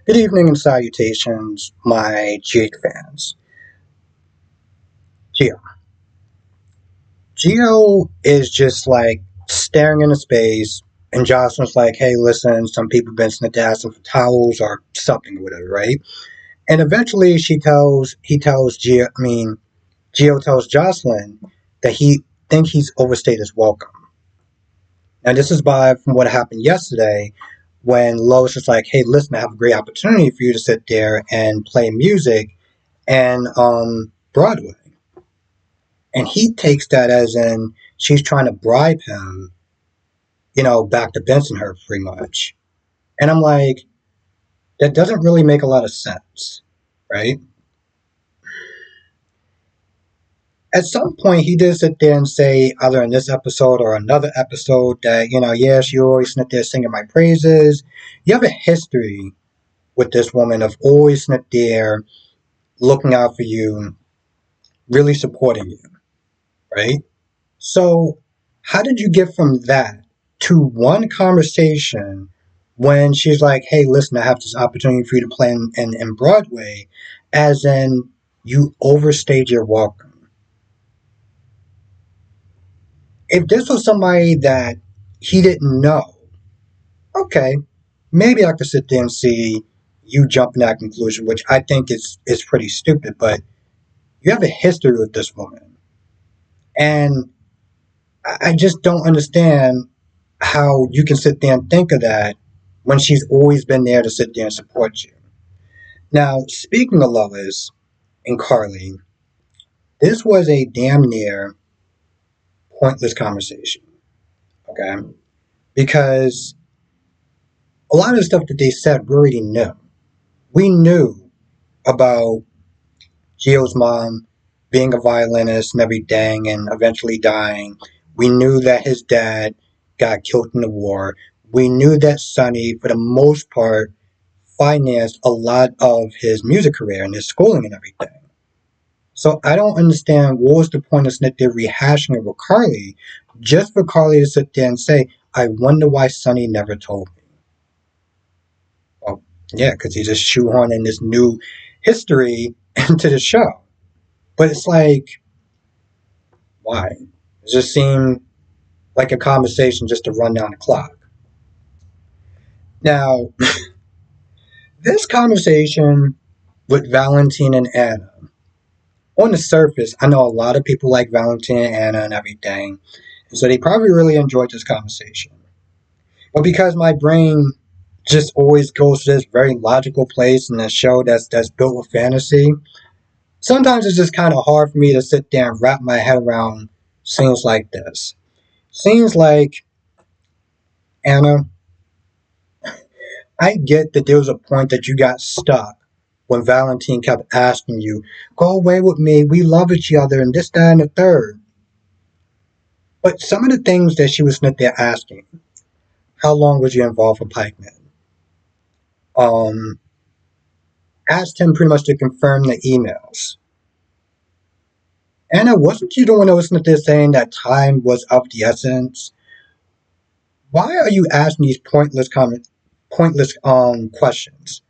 Good evening and salutations, my Jake fans. Geo. Geo is just like staring into space, and Jocelyn's like, hey, listen, some people been sent to ask them for towels or something or whatever, right? And eventually Geo tells Jocelyn that he think he's overstayed his welcome. Now, this is from what happened yesterday when Lois is like, hey, listen, I have a great opportunity for you to sit there and play music and Broadway. And he takes that as in she's trying to bribe him, back to Bensonhurst pretty much. And I'm like, that doesn't really make a lot of sense, right? At some point, he did sit there and say, either in this episode or another episode, that, yes, you always sit there singing my praises. You have a history with this woman of always sit there looking out for you, really supporting you, right? So, how did you get from that to one conversation when she's like, hey, listen, I have this opportunity for you to play in Broadway, as in you overstayed your welcome? If this was somebody that he didn't know, okay, maybe I could sit there and see you jump in that conclusion, which I think is pretty stupid, but you have a history with this woman. And I just don't understand how you can sit there and think of that when she's always been there to sit there and support you. Now, speaking of Lois and Carly, this was a damn near pointless conversation, okay? Because a lot of the stuff that they said we already knew. We knew about Gio's mom being a violinist and everything and eventually dying. We knew that his dad got killed in the war. We knew that Sonny, for the most part, financed a lot of his music career and his schooling and everything. So I don't understand what was the point of sitting there rehashing it with Carly, just for Carly to sit there and say, I wonder why Sonny never told me. Well, yeah, because he just shoehorning this new history into the show. But it's like, why? It just seemed like a conversation just to run down the clock. Now, this conversation with Valentin and Anna, on the surface, I know a lot of people like Valentin and Anna and everything, and so they probably really enjoyed this conversation. But because my brain just always goes to this very logical place in a show that's built with fantasy, sometimes it's just kind of hard for me to sit there and wrap my head around scenes like this. Scenes like Anna, I get that there was a point that you got stuck when Valentine kept asking you, go away with me, we love each other, and this, that, and the third. But some of the things that she was sitting there asking, how long was you involved with Pikeman? Um, Asked him pretty much to confirm the emails. Anna, wasn't you the one that was sitting there saying that time was of the essence? Why are you asking these pointless questions?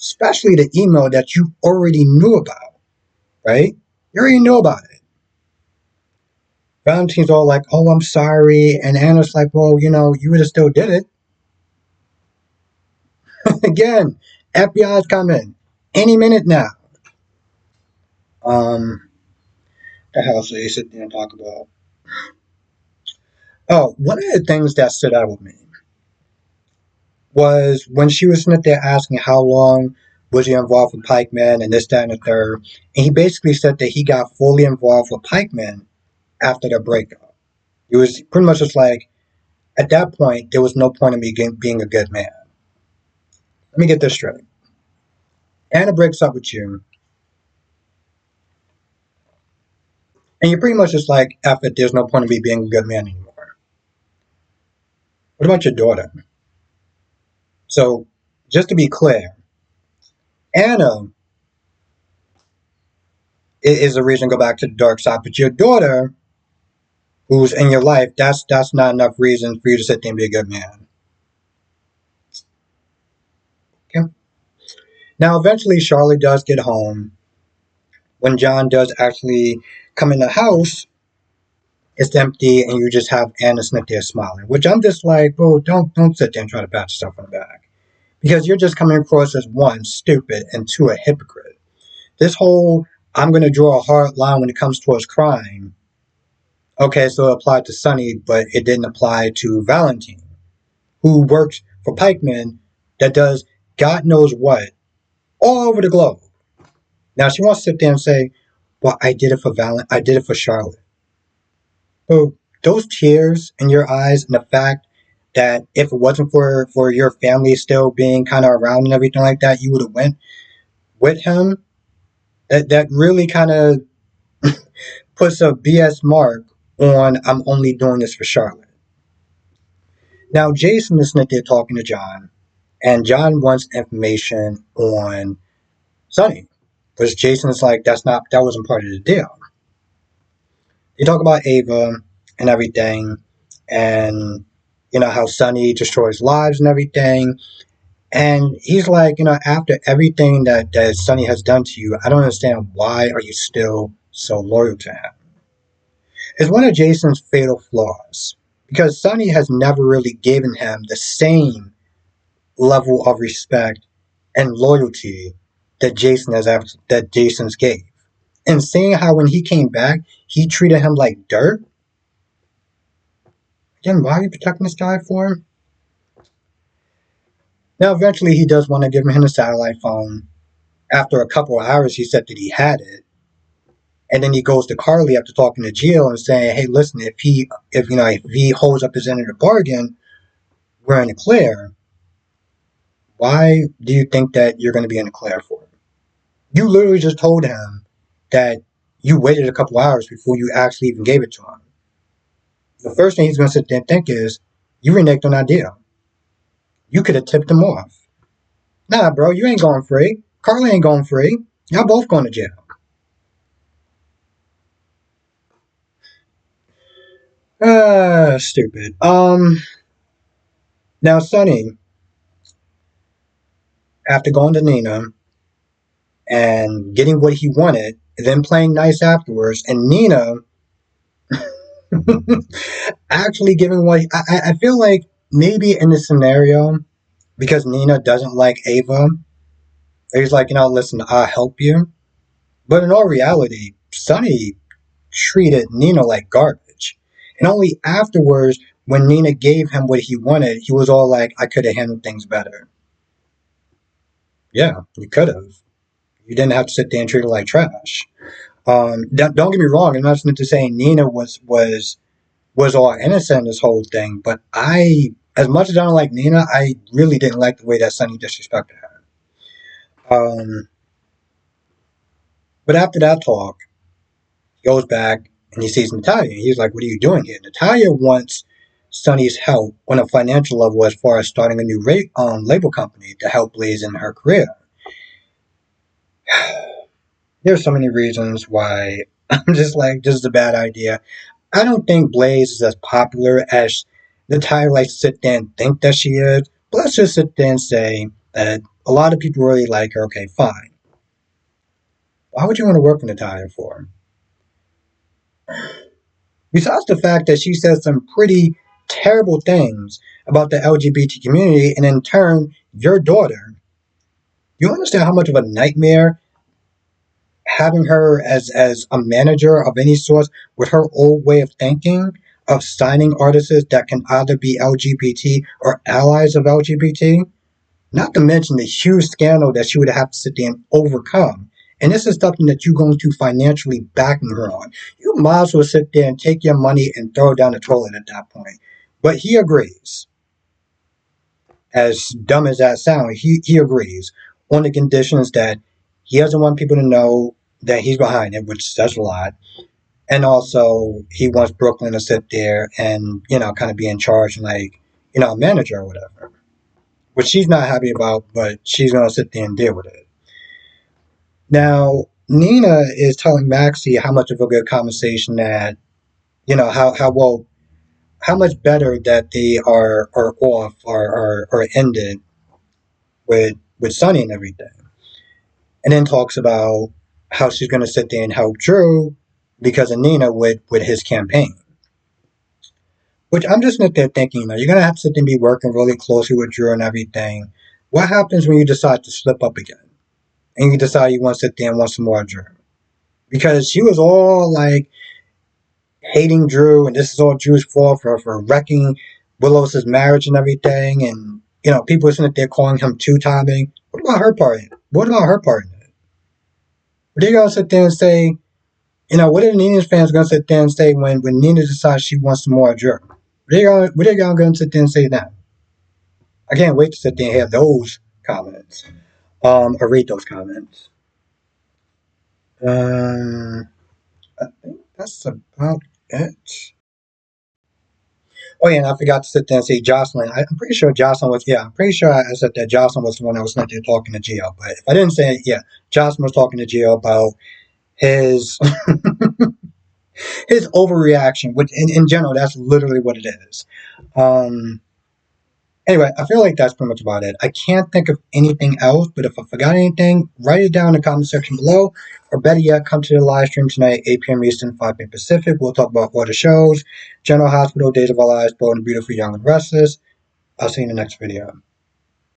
Especially the email that you already knew about, right? You already knew about it. Valentine's all like, oh, I'm sorry. And Anna's like, well, you would have still did it. Again, FBI's coming any minute now. The hell should they sit there and talk about? Oh, one of the things that stood out with me was when she was sitting there asking how long was he involved with Pikeman and this, that, and the third. And he basically said that he got fully involved with Pikeman after their breakup. It was pretty much just like, at that point, there was no point in me being a good man. Let me get this straight. Anna breaks up with you, and you're pretty much just like, F it, there's no point in me being a good man anymore. What about your daughter? So, just to be clear, Anna is the reason to go back to the dark side, but your daughter, who's in your life, that's not enough reason for you to sit there and be a good man. Okay? Now, eventually, Charlotte does get home. When John does actually come in the house, it's empty, and you just have Anna sitting there smiling. Which I'm just like, bro, don't sit there and try to pat yourself on the back because you're just coming across as one stupid and two a hypocrite. This whole I'm going to draw a hard line when it comes towards crime. Okay, so it applied to Sonny, but it didn't apply to Valentin, who works for Pikeman that does God knows what all over the globe. Now she wants to sit there and say, "Well, I did it for I did it for Charlotte." So those tears in your eyes and the fact that if it wasn't for your family still being kind of around and everything like that, you would have went with him. That really kind of puts a BS mark on I'm only doing this for Charlotte. Now Jason is sitting there talking to John, and John wants information on Sonny. Because Jason is like, that wasn't part of the deal. They talk about Ava and everything, and how Sonny destroys lives and everything. And he's like, after everything that Sonny has done to you, I don't understand why are you still so loyal to him. It's one of Jason's fatal flaws because Sonny has never really given him the same level of respect and loyalty that Jason's gave. And seeing how when he came back, he treated him like dirt. Again, why are you protecting this guy for? Now, eventually, he does want to give him a satellite phone. After a couple of hours, he said that he had it, and then he goes to Carly after talking to Jill and saying, "Hey, listen, if he holds up his end of the bargain, we're in the clear. Why do you think that you're going to be in the clear for? You literally just told him that you waited a couple hours before you actually even gave it to him. The first thing he's going to sit there and think is, you reneged on that deal. You could have tipped him off. Nah, bro, you ain't going free. Carly ain't going free. Y'all both going to jail." Stupid. Now Sonny, after going to Nina and getting what he wanted, then playing nice afterwards, and Nina actually giving what I feel like maybe in this scenario, because Nina doesn't like Ava, he's like, listen, I'll help you. But in all reality, Sonny treated Nina like garbage. And only afterwards, when Nina gave him what he wanted, he was all like, I could have handled things better. Yeah, you could have. You didn't have to sit there and treat her like trash. Don't get me wrong. I'm not to say Nina was all innocent in this whole thing, but as much as I don't like Nina, I really didn't like the way that Sonny disrespected her. But after that talk, he goes back and he sees Natalia. He's like, "What are you doing here?" Natalia wants Sonny's help on a financial level as far as starting a new label company to help Blaze in her career. There's so many reasons why I'm just like, this is a bad idea. I don't think Blaze is as popular as Natalia likes to sit there and think that she is. But let's just sit there and say that a lot of people really like her. Okay, fine. Why would you want to work with Natalia for? Besides the fact that she says some pretty terrible things about the LGBT community, and in turn, your daughter, you understand how much of a nightmare having her as a manager of any sort with her old way of thinking of signing artists that can either be LGBT or allies of LGBT, not to mention the huge scandal that she would have to sit there and overcome. And this is something that you're going to financially backing her on. You might as well sit there and take your money and throw it down the toilet at that point. But he agrees. As dumb as that sounds, he agrees on the conditions that he doesn't want people to know that he's behind it, which says a lot. And also, he wants Brooklyn to sit there and, kind of be in charge and a manager or whatever. Which she's not happy about, but she's going to sit there and deal with it. Now, Nina is telling Maxie how much of a good conversation that, how much better that they are off or ended with Sonny and everything. and then talks about how she's going to sit there and help Drew because of Nina with his campaign. Which I'm just sitting there thinking, you're going to have to sit there and be working really closely with Drew and everything. What happens when you decide to slip up again? And you decide you want to sit there and want some more Drew? Because she was all like hating Drew, and this is all Drew's fault for wrecking Willow's marriage and everything. And, people are sitting there calling him two-timing. What about her part? What about her part in it? What are you going to sit there and say? What are the Nina's fans going to sit there and say when Nina decides she wants some more Drew? What are y'all going to sit there and say now? I can't wait to sit there and have those comments. Or read those comments. I think that's about it. Oh yeah, and I forgot to sit there and say Jocelyn. I'm pretty sure Jocelyn was. Yeah, I'm pretty sure I said that Jocelyn was the one that was not there talking to Gio. But if I didn't say it, yeah, Jocelyn was talking to Gio about his his overreaction. Which in general, that's literally what it is. Um, Anyway, I feel like that's pretty much about it. I can't think of anything else, but if I forgot anything, write it down in the comment section below. Or better yet, come to the live stream tonight, 8 p.m. Eastern, 5 p.m. Pacific. We'll talk about all the shows, General Hospital, Days of Our Lives, Bold and Beautiful, Young and Restless. I'll see you in the next video.